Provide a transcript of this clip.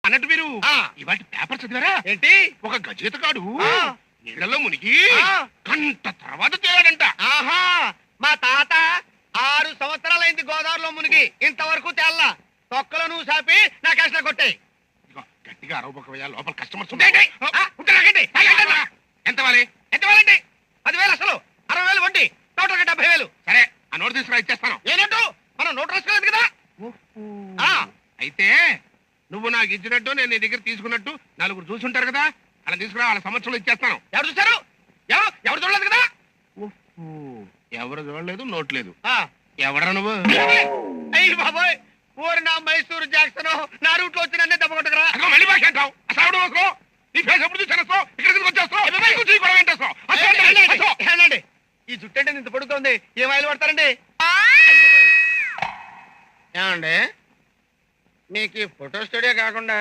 అన్నట్టు మీరు ఆ. ఇవాటి పేపర్ చదివారా? ఏంటి? ఒక గజేతగాడు ఆ. నీళ్లలో మునిగి ఆ. గంట తర్వాత తేలాడంట. ఆహా, మా తాత 6 సంవత్సరాలైంది గోదావరిలో మునిగి, ఇంతవరకు తేల్లా. తొక్కలో నువ్వు సాపి నా కష్టం కొట్టాయి. ఇదిగో, గట్టిగా అరవబోకవయ్యా, లోపల కస్టమర్స్ ఏంటి? ఎంత వాలి? ఎంత వేలండి? 10,000 అసలు, 60,000 వడ్డీ, టోటల్గా 70,000. సరే, ఆ నోటు తీసుకురా, ఇచ్చేస్తాను. ఏనంటూ మనం నోటు రాసుకోలేదు కదా. ఆ. అయితే నువ్వు నాకు ఇచ్చినట్టు నేను నీ దగ్గర తీసుకున్నట్టు నలుగురు చూసుంటారు కదా, అలా తీసుకురా, వాళ్ళ సంవత్సరంలో ఇచ్చేస్తాను. ఎవరు చూశారు? ఎవరు చూడలేదు కదా. ఎవరు చూడలేదు, నోట్ లేదు. ఆ. ఎవరా నువ్వు? అయ్యి బాబోయ్, ఊరి నా మైసూరు జాక్సన్ నా రూట్ లో వచ్చి నన్నే దెబ్బ కొట్టకరా. అదిగో మళ్ళీ భాష అంటావు. అసలు ఆవిడ వసుకో. నీ ఫేస్ ఎప్పుడు చూసాను, ఇక్కడికి వచ్చేస్తావు. ఏనండి, ఈ జుట్టు అంటే ఇంత పొడుగుతుంది, ఏం ఆయిల్ పడతారండి? ఏమండి, మీకు ఈ ఫోటో స్టూడియో కాకుండా